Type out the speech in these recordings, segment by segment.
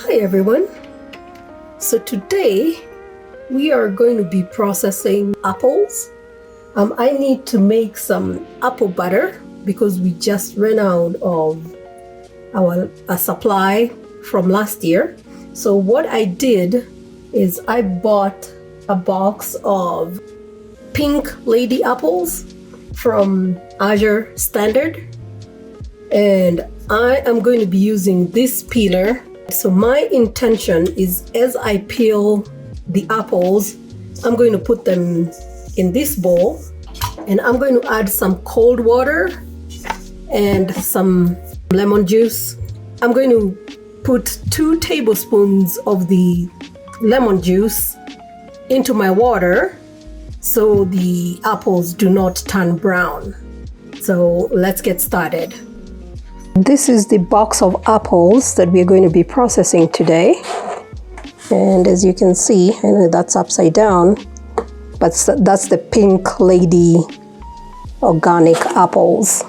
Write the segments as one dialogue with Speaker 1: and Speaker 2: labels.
Speaker 1: Hi everyone. So today we are going to be processing apples. I need to make some apple butter because we just ran out of our supply from last year. So what I did is I bought a box of pink lady apples from Azure Standard, and I am going to be using this peeler. So my intention is, as I peel the apples, I'm going to put them in this bowl, and I'm going to add some cold water and some lemon juice. I'm going to put 2 tablespoons of the lemon juice into my water so the apples do not turn brown. So let's get started. This is the box of apples that we're going to be processing today. And as you can see, I know that's upside down, but that's the pink lady organic apples.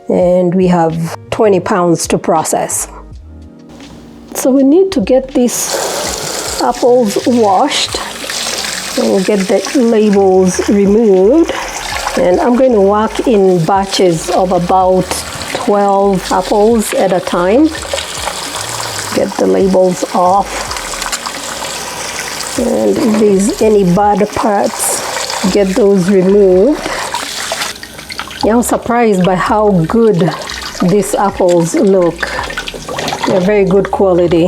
Speaker 1: And we have 20 pounds to process. So we need to get these apples washed and get the labels removed. And I'm going to work in batches of about 12 apples at a time. Get the labels off. And if there's any bad parts, get those removed. Yeah, I'm surprised by how good these apples look. They're very good quality.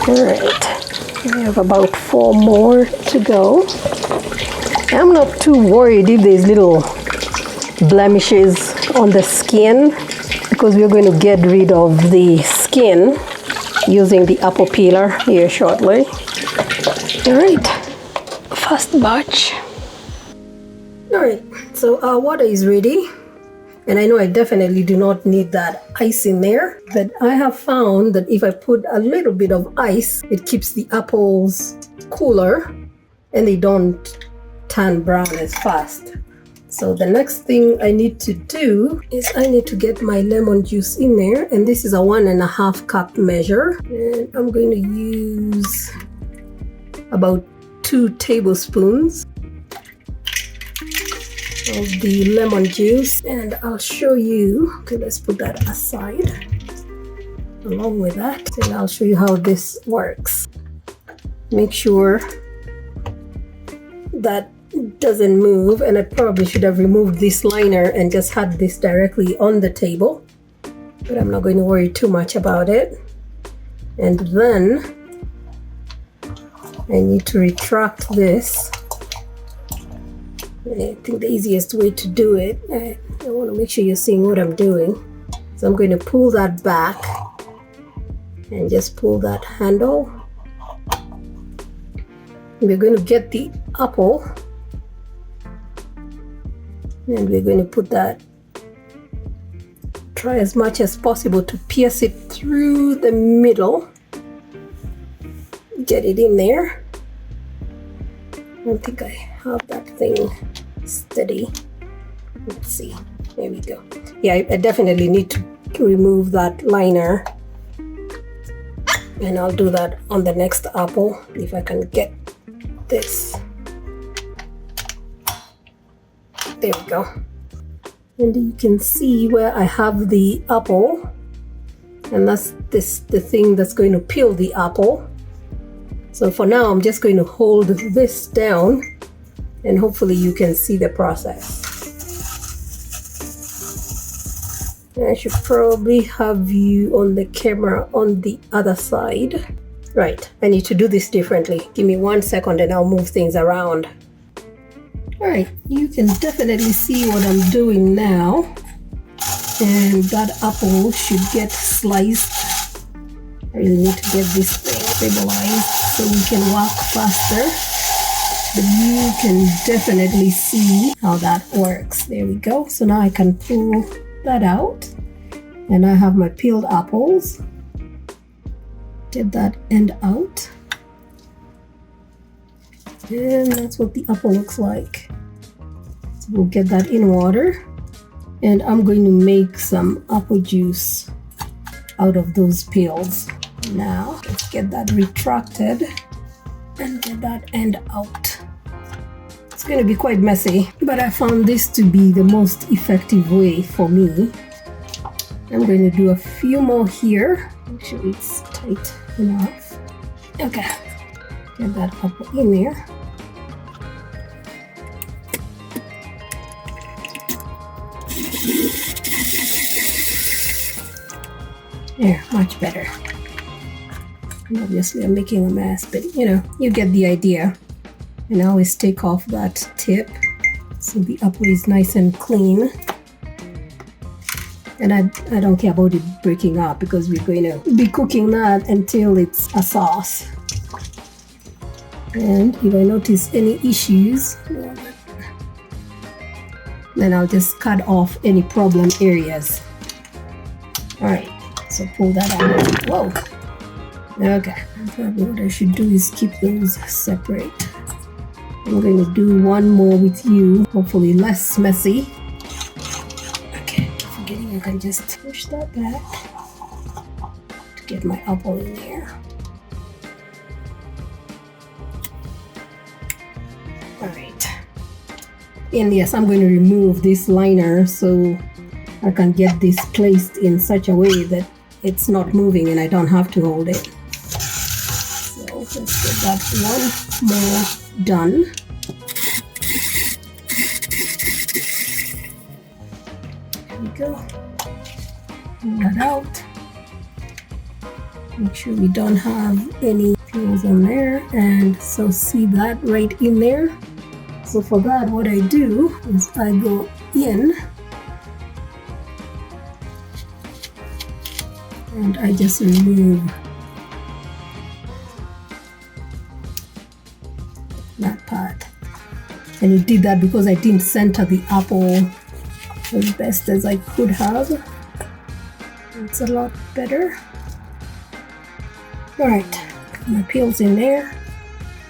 Speaker 1: All right, we have about 4 more to go. I'm not too worried if there's little blemishes on the skin, because we're going to get rid of the skin using the apple peeler here shortly. All right, first batch. All right, so our water is ready, and I know I definitely do not need that ice in there, but I have found that if I put a little bit of ice, it keeps the apples cooler and they don't turn brown as fast. So the next thing I need to do is I need to get my lemon juice in there, and this is a 1.5 cup measure, and I'm going to use about 2 tablespoons of the lemon juice, and I'll show you. Okay, let's put that aside along with that, and I'll show you how this works. Make sure that doesn't move, and I probably should have removed this liner and just had this directly on the table, but I'm not going to worry too much about it. And then I need to retract this. I think the easiest way to do it, I want to make sure you're seeing what I'm doing. So I'm going to pull that back and just pull that handle. We're going to get the apple, and we're going to put that, try as much as possible to pierce it through the middle. Get it in there. I don't think I have that thing steady. Let's see. There we go. Yeah, I definitely need to remove that liner, and I'll do that on the next apple if I can get this. There we go. And you can see where I have the apple, and that's the thing that's going to peel the apple. So for now, I'm just going to hold this down, and hopefully you can see the process. And I should probably have you on the camera on the other side. Right, I need to do this differently. Give me 1 second and I'll move things around. All right, you can definitely see what I'm doing now. And that apple should get sliced. I really need to get this thing stabilized so we can walk faster. But you can definitely see how that works. There we go. So now I can pull that out, and I have my peeled apples. Get that end out, and that's what the apple looks like. So we'll get that in water, and I'm going to make some apple juice out of those peels. Now let's get that retracted and get that end out. It's going to be quite messy, but I found this to be the most effective way for me. I'm going to do a few more here. Make sure it's tight enough. Okay, get that apple in there. There, much better. And obviously I'm making a mess, but you know, you get the idea. And I always take off that tip so the apple is nice and clean. And I don't care about it breaking up because we're going to be cooking that until it's a sauce. And if I notice any issues, then I'll just cut off any problem areas. Alright, so pull that out. Whoa! Okay, probably what I should do is keep those separate. I'm going to do one more with you, hopefully less messy. Okay, forgetting I can just push that back to get my apple in there. Alright. And yes, I'm going to remove this liner so I can get this placed in such a way that it's not moving and I don't have to hold it. So let's get that one more done. There we go. Pull that out. Make sure we don't have any peels on there, and so see that right in there. So for that, what I do is I go in and I just remove that part. And it did that because I didn't center the apple as best as I could have. It's a lot better. Alright, my peel's in there.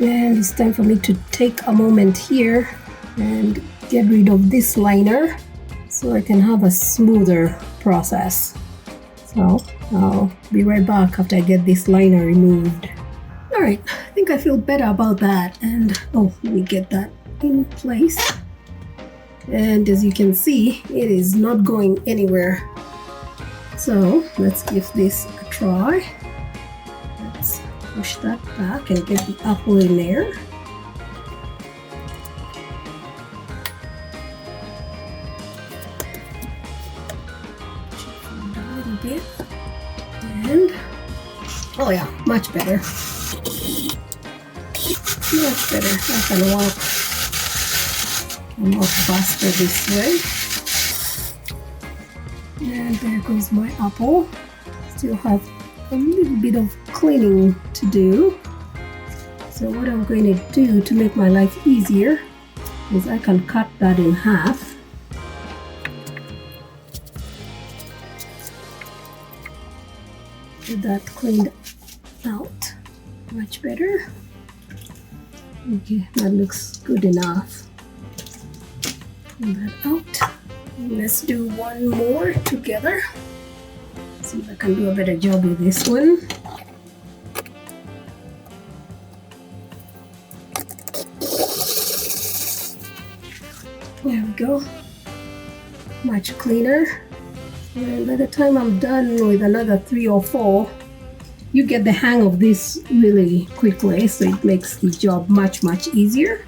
Speaker 1: And it's time for me to take a moment here and get rid of this liner so I can have a smoother process. So I'll be right back after I get this liner removed. Alright, I think I feel better about that, and oh, let me get that in place. And as you can see, it is not going anywhere. So let's give this a try. Let's push that back and get the apple in there. A little bit. And oh yeah, much better. Much better. I can walk faster this way. And there goes my apple. Still have a little bit of cleaning to do. So what I'm going to do to make my life easier is I can cut that in half. Get that cleaned out. Much better. Okay, that looks good enough. Pull that out. And let's do one more together. See if I can do a better job with this one. There we go. Much cleaner. And by the time I'm done with another 3 or 4, you get the hang of this really quickly, so it makes the job much easier.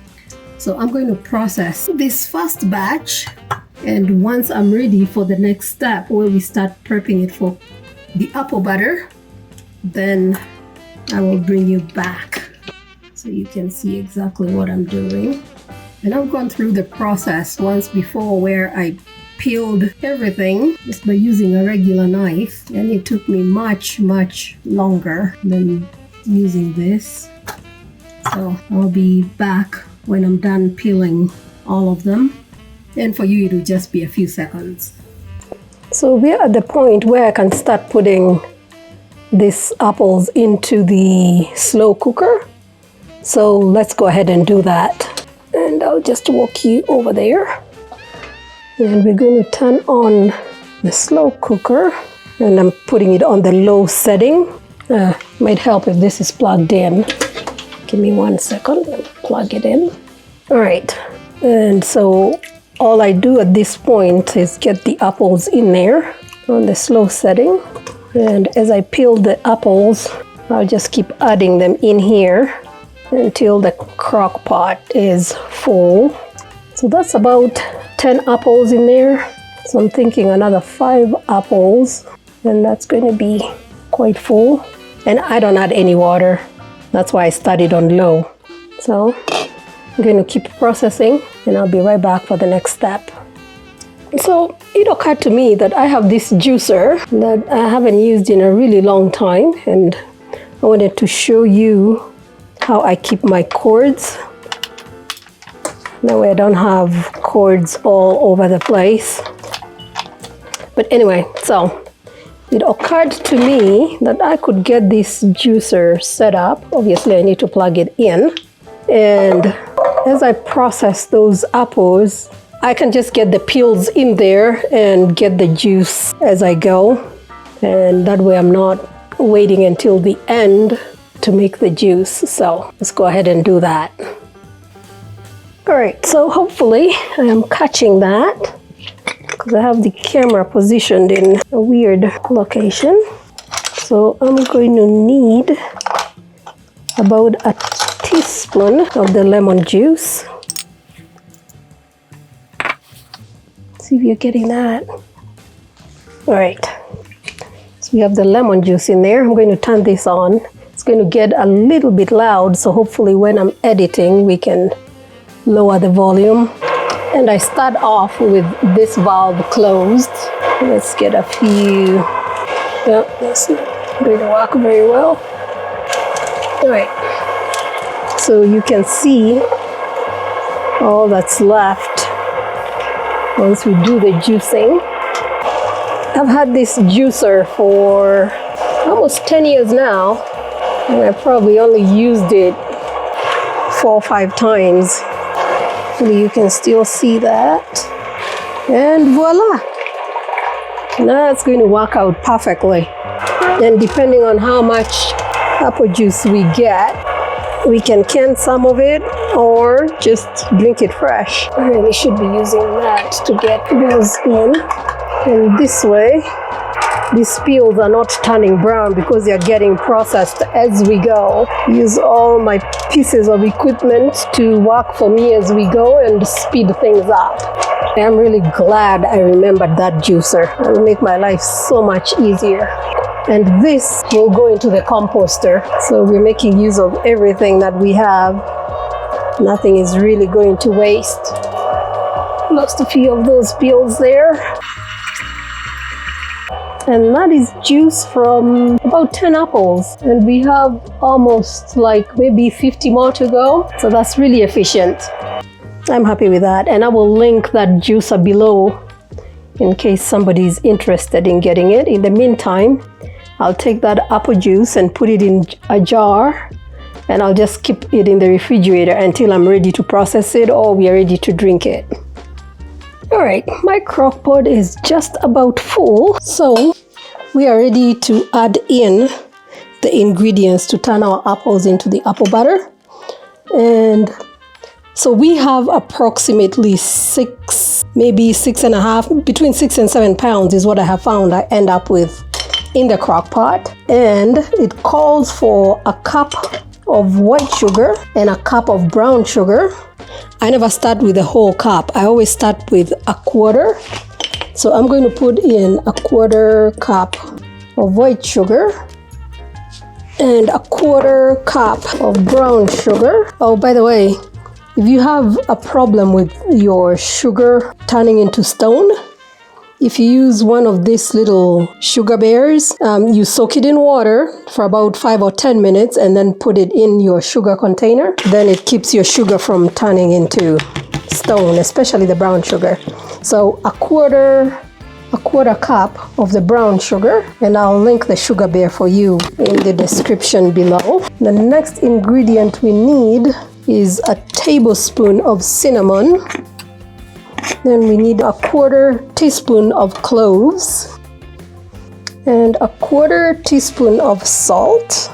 Speaker 1: So I'm going to process this first batch, and once I'm ready for the next step where we start prepping it for the apple butter, then I will bring you back so you can see exactly what I'm doing. And I've gone through the process once before where I peeled everything just by using a regular knife, and it took me much longer than using this. So I'll be back when I'm done peeling all of them, and for you it'll just be a few seconds. So we're at the point where I can start putting these apples into the slow cooker. So let's go ahead and do that, and I'll just walk you over there. And we're going to turn on the slow cooker, and I'm putting it on the low setting. Might help if this is plugged in. Give me 1 second, plug it in. All right, and so all I do at this point is get the apples in there on the slow setting. And as I peel the apples, I'll just keep adding them in here until the crock pot is full. So that's about 10 apples in there. So I'm thinking another 5 apples, and that's going to be quite full. And I don't add any water. That's why I started on low. So I'm going to keep processing, and I'll be right back for the next step. So it occurred to me that I have this juicer that I haven't used in a really long time, and I wanted to show you how I keep my cords. That way I don't have cords all over the place. But anyway, so it occurred to me that I could get this juicer set up. Obviously, I need to plug it in. And as I process those apples, I can just get the peels in there and get the juice as I go. And that way I'm not waiting until the end to make the juice. So let's go ahead and do that. All right, so hopefully I am catching that, because I have the camera positioned in a weird location. So I'm going to need about a teaspoon of the lemon juice. See if you're getting that. All right, so we have the lemon juice in there. I'm going to turn this on. It's going to get a little bit loud, so hopefully when I'm editing we can lower the volume. And I start off with this valve closed. Let's get a few. Yeah, that's not going to work very well. All right, so you can see all that's left once we do the juicing. I've had this juicer for almost 10 years now, and I probably only used it 4 or 5 times. Hopefully you can still see that. And voila! Now it's going to work out perfectly. And depending on how much apple juice we get, we can can some of it or just drink it fresh. I really should be using that to get those in. And this way, these peels are not turning brown because they're getting processed as we go. Use all my pieces of equipment to work for me as we go and speed things up. I'm really glad I remembered that juicer. It'll make my life so much easier. And this will go into the composter. So we're making use of everything that we have. Nothing is really going to waste. Lost a few of those peels there. And that is juice from about 10 apples. And we have almost like maybe 50 more to go. So that's really efficient. I'm happy with that. And I will link that juicer below in case somebody's interested in getting it. In the meantime, I'll take that apple juice and put it in a jar, and I'll just keep it in the refrigerator until I'm ready to process it or we are ready to drink it. All right, my crock pot is just about full, so we are ready to add in the ingredients to turn our apples into the apple butter. And so we have approximately 6, maybe 6.5, between 6 and 7 pounds is what I have found I end up with in the crock pot. And it calls for a cup of white sugar and a cup of brown sugar. I never start with the whole cup. I always start with a quarter. So I'm going to put in a quarter cup of white sugar and a quarter cup of brown sugar. Oh, by the way, if you have a problem with your sugar turning into stone, if you use one of these little sugar bears, you soak it in water for about 5 or 10 minutes and then put it in your sugar container. Then it keeps your sugar from turning into stone, especially the brown sugar. So a quarter cup of the brown sugar, and I'll link the sugar bear for you in the description below. The next ingredient we need is a tablespoon of cinnamon. Then we need a quarter teaspoon of cloves. and a 1/4 teaspoon of salt.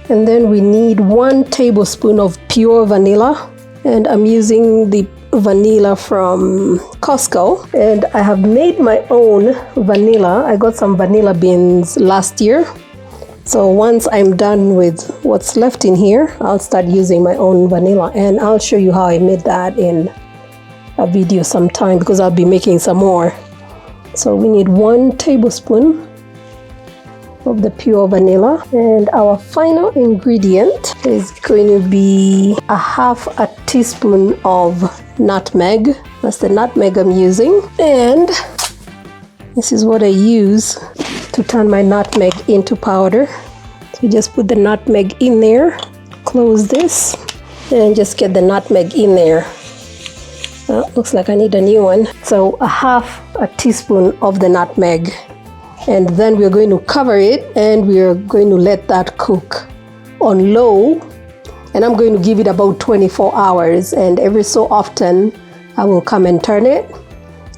Speaker 1: And then we need 1 tablespoon of pure vanilla, and I'm using the vanilla from Costco, and I have made my own vanilla. I got some vanilla beans last year, so once I'm done with what's left in here, I'll start using my own vanilla, and I'll show you how I made that in a video sometime because I'll be making some more. So we need 1 tablespoon of the pure vanilla, and our final ingredient is going to be 1/2 teaspoon of nutmeg. That's the nutmeg I'm using, and this is what I use to turn my nutmeg into powder. So just put the nutmeg in there, close this, and just get the nutmeg in there. Looks like I need a new one. So 1/2 teaspoon of the nutmeg, and then we're going to cover it and we're going to let that cook on low, and I'm going to give it about 24 hours, and every so often I will come and turn it,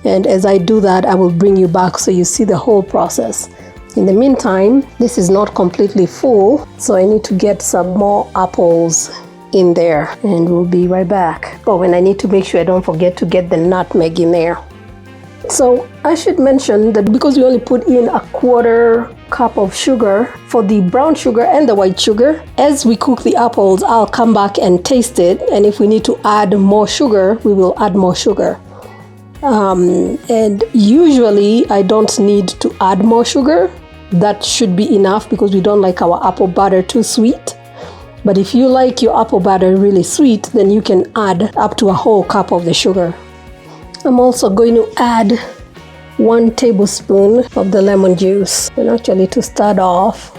Speaker 1: and as I do that I will bring you back so you see the whole process. In the meantime, this is not completely full, so I need to get some more apples in there, and we'll be right back. Oh, and I need to make sure I don't forget to get the nutmeg in there. So I should mention that because we only put in a 1/4 cup of sugar for the brown sugar and the white sugar, as we cook the apples, I'll come back and taste it, and if we need to add more sugar, we will add more sugar. And usually I don't need to add more sugar. That should be enough because we don't like our apple butter too sweet. But if you like your apple butter really sweet, then you can add up to a whole cup of the sugar. I'm also going to add 1 tablespoon of the lemon juice. And actually, to start off,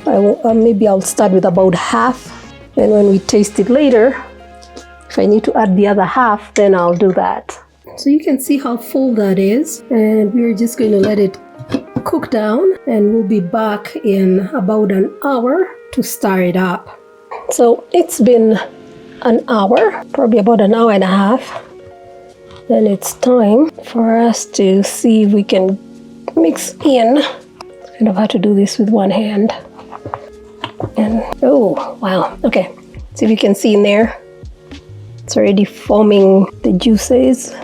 Speaker 1: maybe I'll start with about 1/2. And when we taste it later, if I need to add the other 1/2, then I'll do that. So you can see how full that is. And we're just going to let it cook down, and we'll be back in about an hour to stir it up. So it's been an hour, probably about an hour and a half. Then it's time for us to see if we can mix in. I kind of have to do this with one hand. And oh, wow. Okay, see if you can see in there. It's already forming the juices.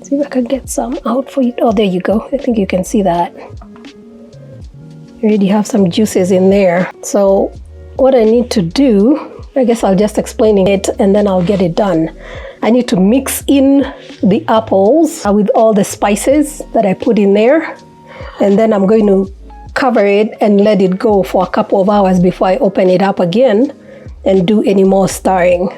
Speaker 1: See if I can get some out for you. Oh, there you go. I think you can see that. I already have some juices in there. So what I need to do, I guess I'll just explain it and then I'll get it done. I need to mix in the apples with all the spices that I put in there, and then I'm going to cover it and let it go for a couple of hours before I open it up again and do any more stirring.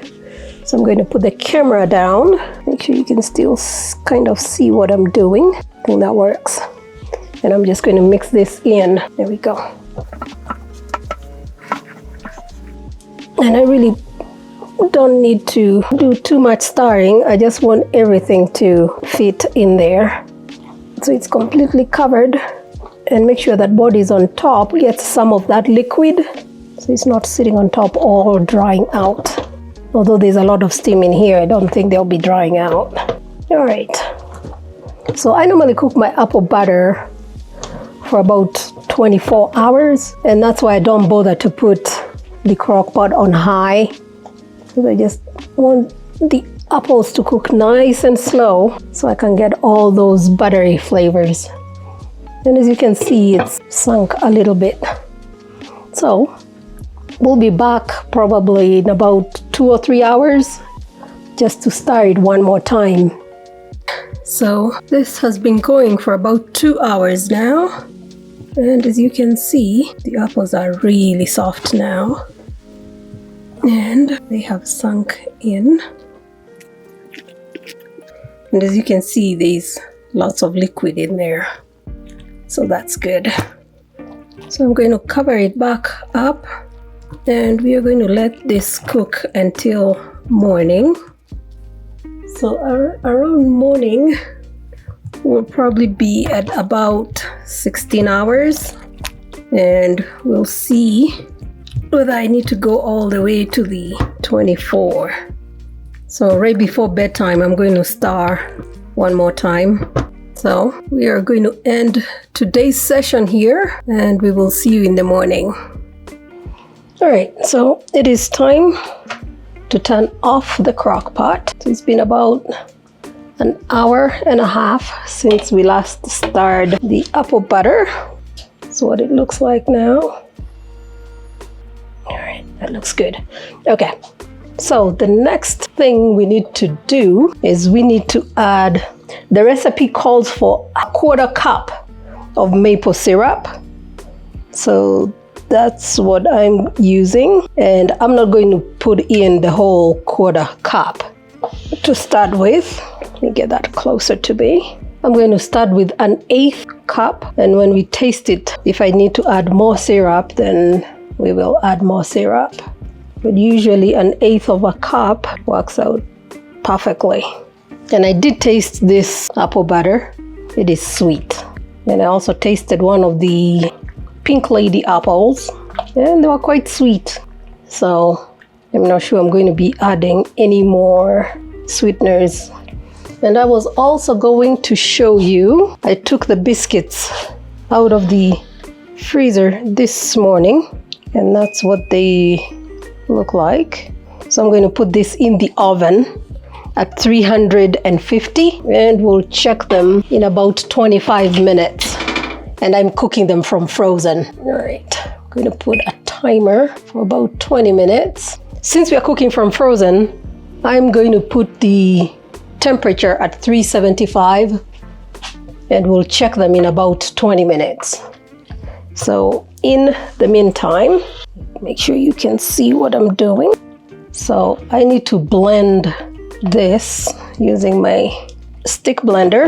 Speaker 1: So I'm going to put the camera down, make sure you can still kind of see what I'm doing. I think that works. And I'm just going to mix this in. There we go. And I really don't need to do too much stirring. I just want everything to fit in there. So it's completely covered, and make sure that body is on top, get some of that liquid so it's not sitting on top or drying out. Although there's a lot of steam in here, I don't think they'll be drying out. All right. So I normally cook my apple butter for about 24 hours, and that's why I don't bother to put the crock pot on high, because I just want the apples to cook nice and slow so I can get all those buttery flavors. And as you can see, it's sunk a little bit. So we'll be back probably in about 2 or 3 hours just to stir it one more time. So this has been going for about 2 hours now. And as you can see, the apples are really soft now. And they have sunk in. And as you can see, there's lots of liquid in there. So that's good. So I'm going to cover it back up, and we are going to let this cook until morning. So around morning, we'll probably be at about 16 hours, and we'll see whether I need to go all the way to the 24. So right before bedtime, I'm going to stir one more time. So we are going to end today's session here, and we will see you in the morning. All right, so it is time to turn off the crock pot. So it's been about an hour and a half since we last stirred the apple butter. That's what it looks like now. All right, that looks good. Okay, so the next thing we need to do is we need to add, the recipe calls for a 1/4 cup of maple syrup. So that's what I'm using, and I'm not going to put in the whole 1/4 cup. To start with, let me get that closer to me. I'm going to start with an 1/8 cup, and when we taste it, if I need to add more syrup, then we will add more syrup. But usually an 1/8 of a cup works out perfectly. And I did taste this apple butter. It is sweet. And I also tasted one of the Pink Lady apples, and they were quite sweet. So I'm not sure I'm going to be adding any more sweeteners. And I was also going to show you, I took the biscuits out of the freezer this morning, and that's what they look like. So I'm going to put this in the oven at 350, and we'll check them in about 25 minutes. And I'm cooking them from frozen. All right, I'm going to put a timer for about 20 minutes. Since we are cooking from frozen, I'm going to put the temperature at 375, and we'll check them in about 20 minutes. So in the meantime, make sure you can see what I'm doing. So I need to blend this using my stick blender.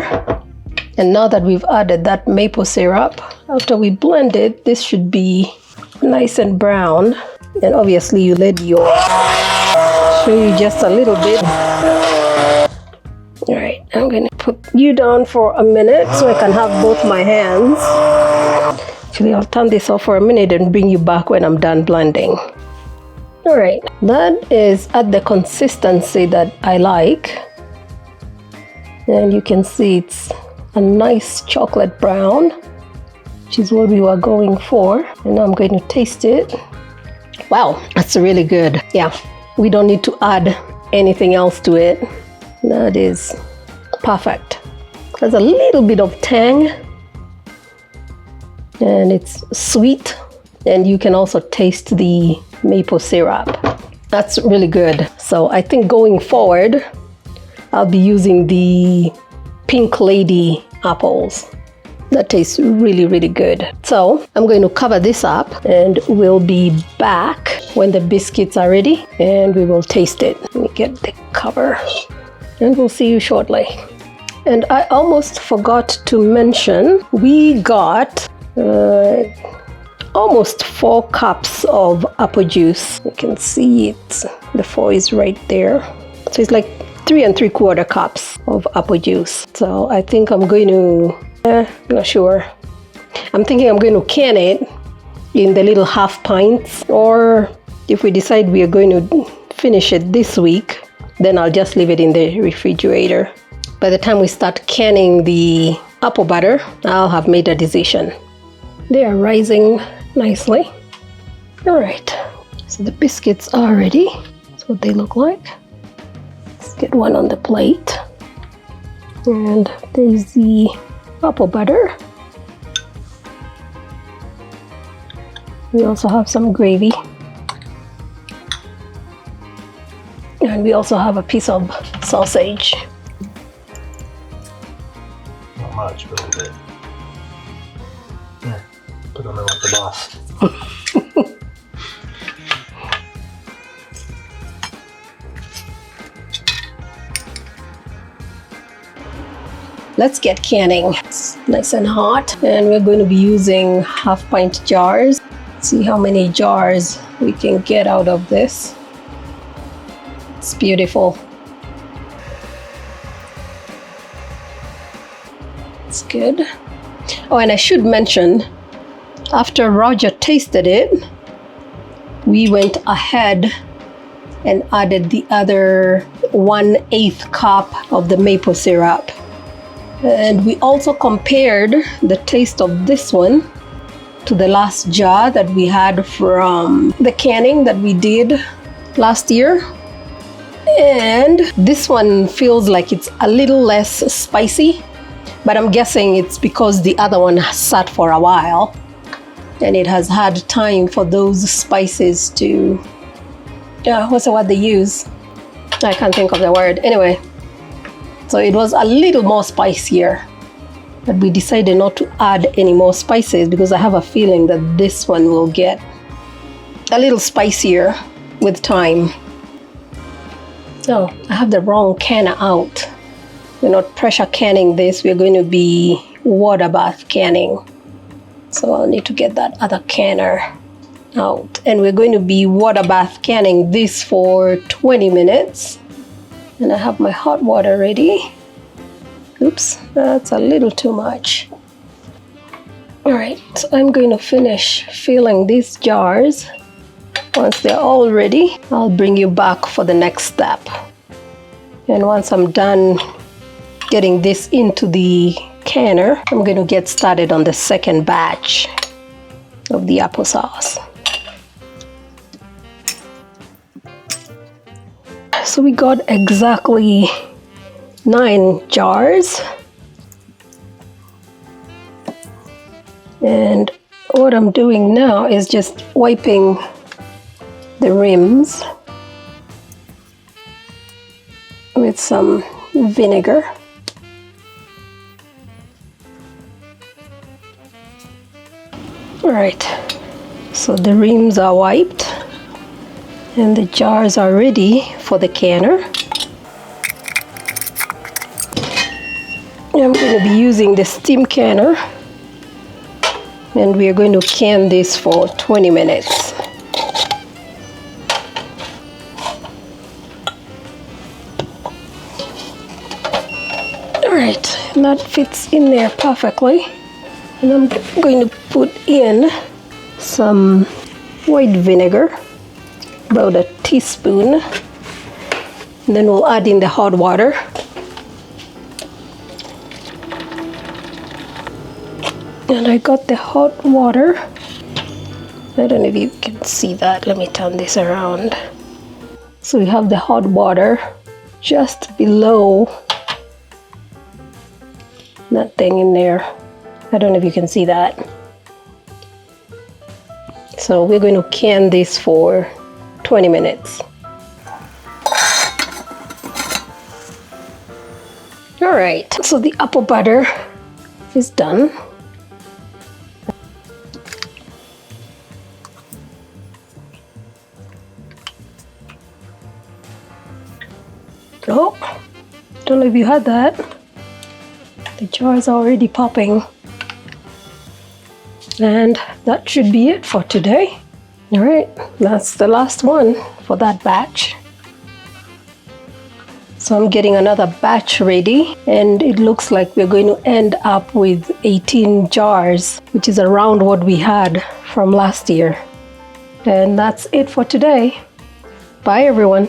Speaker 1: And now that we've added that maple syrup, after we blend it, this should be nice and brown. And obviously you let your, show you just a little bit. All right, I'm gonna put you down for a minute so I can have both my hands. Actually, I'll turn this off for a minute and bring you back when I'm done blending. All right, that is at the consistency that I like. And you can see it's a nice chocolate brown, which is what we were going for. And now I'm going to taste it. Wow, that's really good. Yeah, we don't need to add anything else to it. That is perfect. There's a little bit of tang, and it's sweet, and you can also taste the maple syrup. That's really good. So I think going forward, I'll be using the Pink Lady apples. That tastes really, really good. So I'm going to cover this up, and we'll be back when the biscuits are ready, and we will taste it. Let me get the cover, and we'll see you shortly. And I almost forgot to mention, we got almost 4 cups of apple juice. You can see it, the 4 is right there. So it's like 3 3/4 cups of apple juice. So I think I'm going to, not sure. I'm thinking I'm going to can it in the little half pints, or if we decide we are going to finish it this week, then I'll just leave it in the refrigerator. By the time we start canning the apple butter, I'll have made a decision. They are rising nicely. All right, so the biscuits are ready. That's what they look like. Let's get one on the plate. And there's the apple butter. We also have some gravy. And we also have a piece of sausage.
Speaker 2: Not much, but a little bit. Yeah, put on there like the boss.
Speaker 1: Let's get canning. It's nice and hot, and we're going to be using half-pint jars. See how many jars we can get out of this. It's beautiful. It's good. Oh, and I should mention, after Roger tasted it, we went ahead and added the other 1/8 cup of the maple syrup. And we also compared the taste of this one to the last jar that we had from the canning that we did last year. And this one feels like it's a little less spicy, but I'm guessing it's because the other one sat for a while and it has had time for those spices to, what's the word they use? I can't think of the word. Anyway, so it was a little more spicier, but we decided not to add any more spices because I have a feeling that this one will get a little spicier with time. So I have the wrong canner out. We're not pressure canning this, we're going to be water bath canning. So I'll need to get that other canner out. And we're going to be water bath canning this for 20 minutes. And I have my hot water ready. Oops, that's a little too much. All right, so I'm going to finish filling these jars. Once they're all ready, I'll bring you back for the next step. And once I'm done getting this into the canner, I'm going to get started on the second batch of the applesauce. So we got exactly 9 jars. And what I'm doing now is just wiping the rims with some vinegar. All right, so the rims are wiped and the jars are ready for the canner. I'm going to be using the steam canner and we are going to can this for 20 minutes. Alright, and that fits in there perfectly. And I'm going to put in some white vinegar, about a teaspoon. And then we'll add in the hot water. And I got the hot water. I don't know if you can see that. Let me turn this around. So we have the hot water just below that thing in there. I don't know if you can see that. So we're going to can this for 20 minutes. All right, so the apple butter is done. Oh, don't know if you had that. The jar is already popping. And that should be it for today. All right, that's the last one for that batch. So I'm getting another batch ready and it looks like we're going to end up with 18 jars, which is around what we had from last year. And that's it for today. Bye everyone.